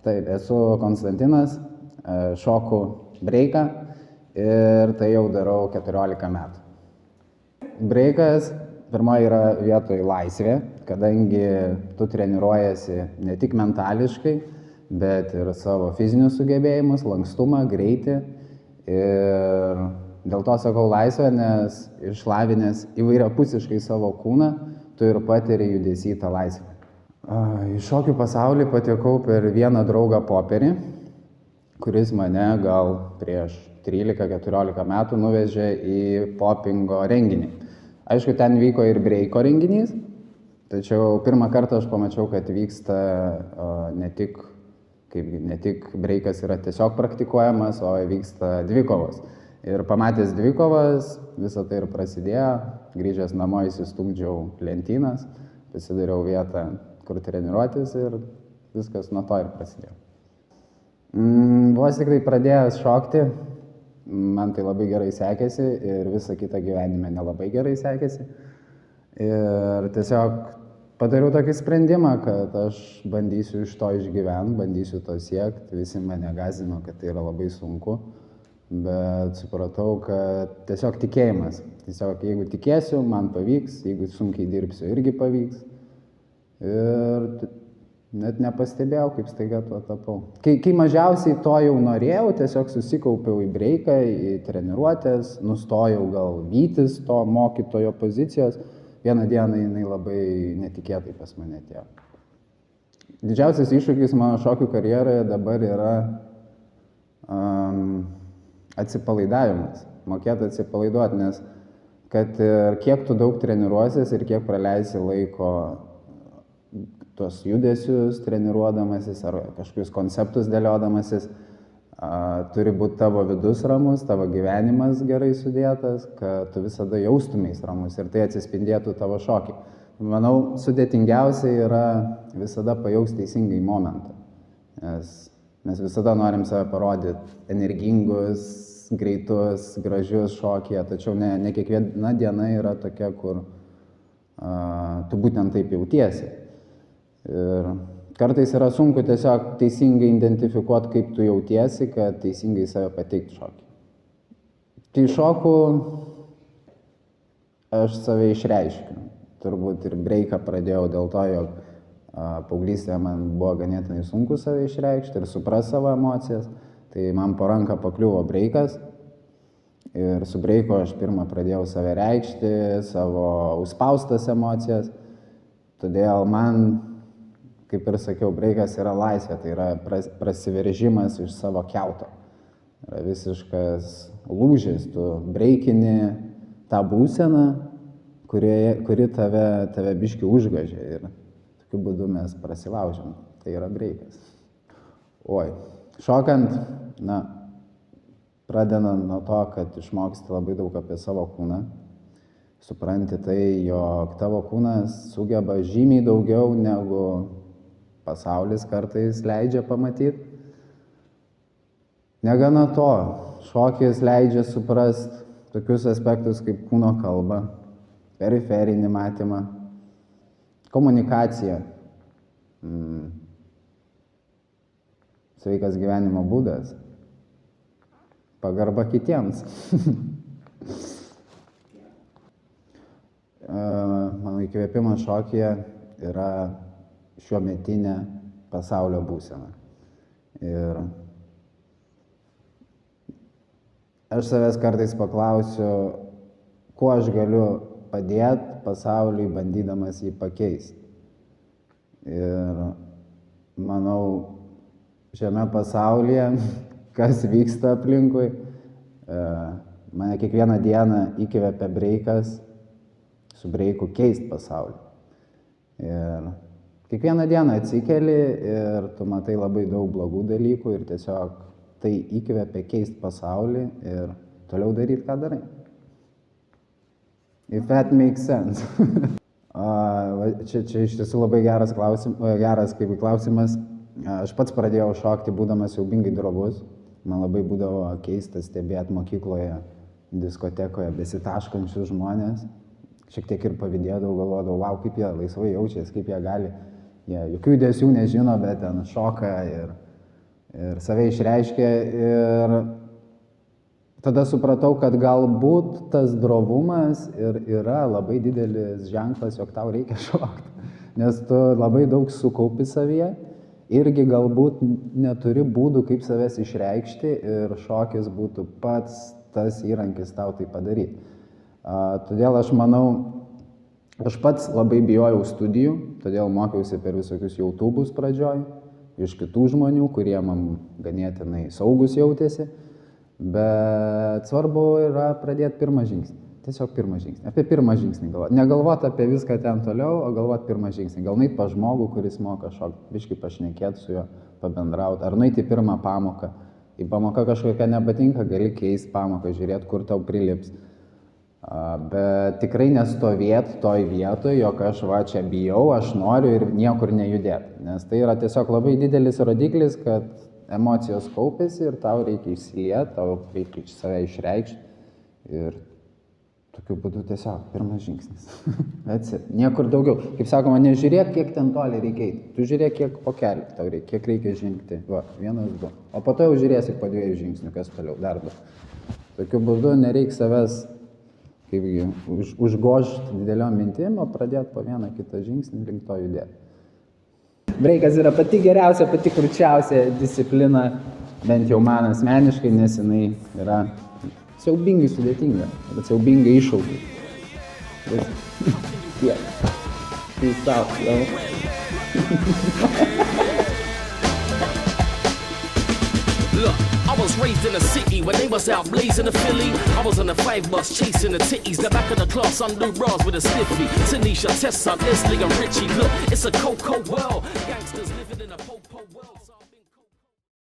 Taip, esu Konstantinas, šoku breiką ir tai jau darau 14 metų. Breikas pirmoji yra vietoj laisvė, kadangi tu treniruojasi ne tik mentališkai, bet ir savo fizinius sugebėjimus, lankstumą, greitį. Ir dėl to sakau laisvę, nes išlavinęs įvairiapusiškai savo kūną, tu ir patiri judesį tą laisvę. Į šokių pasaulį patekau per vieną draugą Poperį, kuris mane gal prieš 13-14 metų nuvežė į popingo renginį. Aišku, ten vyko ir breiko renginys, tačiau pirmą kartą aš pamačiau, kad vyksta ne tik breikas yra tiesiog praktikuojamas, o vyksta dvikovos. Ir pamatęs dvikovas, visą tai ir prasidėjo, grįžęs namo įsistumdžiau lentynas, pasidariau vietą, kur treniruotis ir viskas nuo to ir prasidėjo. Vos tik tai pradėjęs šokti, man tai labai gerai sekėsi ir visa kita gyvenime nelabai gerai sekėsi. Ir tiesiog padariau tokį sprendimą, kad aš bandysiu iš to išgyventi, bandysiu to siekti. Visi mane gąsdino, kad tai yra labai sunku, bet supratau, kad tiesiog tikėjimas. Tiesiog jeigu tikėsiu, man pavyks, jeigu sunkiai dirbsiu, irgi pavyks. Ir net nepastebėjau, kaip staiga tuo tapau. Kai mažiausiai to jau norėjau, tiesiog susikaupiau į breiką, į treniruotės, nustojau gal vytis to mokytojo pozicijos. Vieną dieną jinai labai netikėtai pas mane atėjo. Didžiausias iššūkis mano šokių karjeroje dabar yra atsipalaidavimas, mokėti atsipalaiduoti, nes kad ir kiek tu daug treniruosies ir kiek praleisi laiko tuos judesius treniruodamasis ar kažkokius konceptus dėliodamasis, turi būti tavo vidus ramus, tavo gyvenimas gerai sudėtas, kad tu visada jaustumeis ramus ir tai atsispindėtų tavo šokį. Manau, sudėtingiausia yra visada pajausti teisingai momentą, nes mes visada norim save parodyti energingus, greitus, gražius šokyje, tačiau ne kiekviena diena yra tokia, kur tu būtent taip jautiesi. Ir kartais yra sunku tiesiog teisingai identifikuoti, kaip tu jautiesi, kad teisingai save pateikti šokį. Tai šoku aš save išreiškiu. Turbūt ir breiką pradėjau dėl to, jog paauglystėje man buvo ganėtinai sunku save išreikšti ir supras savo emocijas. Tai man po ranką pakliuvo breikas ir su breiku aš pirmą pradėjau save reikšti, savo užspaustas emocijas. Todėl man, kaip ir sakiau, breikas yra laisvė, tai yra prasiveržimas iš savo kiauto. Yra visiškas lūžis, tu breikini tą būseną, kuri tave biškį užgožia ir tokiu būdu mes prasilaužiam. Tai yra breikas. Šokant, pradedant nuo to, kad išmoksti labai daug apie savo kūną, supranti tai, jog tavo kūnas sugeba žymiai daugiau negu pasaulis kartais leidžia pamatyti. Negana to, šokis leidžia suprasti tokius aspektus kaip kūno kalba, periferinį matymą, komunikaciją, sveikas gyvenimo būdas, pagarba kitiems. Mano įkvėpimas šokyje yra šiuometinė pasaulio būsena. Ir aš savęs kartais paklausiu, kuo aš galiu padėti pasauliui, bandydamas jį pakeisti. Ir manau, šiame pasaulyje, kas vyksta aplinkui, mane kiekvieną dieną įkvepia breikas, su breiku keisti pasaulį. Ir kiekvieną dieną atsikeli ir tu matai labai daug blogų dalykų ir tiesiog tai įkvepia keisti pasaulį ir toliau daryti, ką darai. If that makes sense. Čia iš tiesų labai geras klausimas. Aš pats pradėjau šokti, būdamas siaubingai drovus. Man labai būdavo keista stebėti mokykloje, diskotekoje besitaškančius žmonės. Šiek tiek ir pavydėdavau, galvodavau, wow, kaip jie laisvai jaučiasi, kaip jie gali. Jie jokių judesių nežino, bet ten šoka ir ir save išreiškė ir tada supratau, kad galbūt tas drovumas ir yra labai didelis ženklas, jog tau reikia šokti, nes tu labai daug sukaupi savyje, irgi galbūt neturi būdų, kaip savęs išreikšti ir šokis būtų pats tas įrankis tau tai padaryti. Todėl aš manau, aš pats labai bijojau studijų, todėl mokiausi per visokius YouTube'us pradžioj, iš kitų žmonių, kurie man ganėtinai saugus jautėsi, bet svarbu yra pradėti pirmą žingsnį. Tiesiog pirmą žingsnį. Apie pirmą žingsnį galvoti. Negalvoti apie viską ten toliau, o galvoti pirmą žingsnį. Gal nueiti pas žmogų, kuris moka šokti, biškį pašnekėti su juo, pabendrauti. Ar nueiti į pirmą pamoką. Į pamoką kažkokia nepatinka, gali keisti pamoką, žiūrėti, kur tau prilips. Bet tikrai nestovėti toj vietoj, jog aš va čia bijau, aš noriu ir niekur nejudėti. Nes tai yra tiesiog labai didelis rodiklis, kad emocijos kaupiasi ir tau reikia išsilieti, tau reikia save išreikšti. Ir tokiu būdu tiesiog pirmas žingsnis. Niekur daugiau. Kaip sakoma, nežiūrėk, kiek ten toli reikia eiti. Tu žiūrėk, kiek po kelių tau reikia, kiek reikia žengti. Va, 1, 2. O po to jau žiūrėsi po 2 žingsnių, kas toliau, dar 2. Tokiu būdu nereikia savęs kaipgi užgožti dideliom mintim, o pradėti po vieną kitą žingsnį link to judėti. Breikas yra pati geriausia, pati krūčiausia disciplina, bent jau man asmeniškai, nes jinai yra siaubingai sudėtinga, bet siaubingai iššaukia. Tiek. Peace out, yo. Look, I was raised in a city when they was out blazing a Philly. I was on the 5 bus chasing the titties. The back of the class on Lou Bras with a stiffy. Tanisha, Tessa, Leslie and Richie. Look, it's a cold, cold world. Gangsters.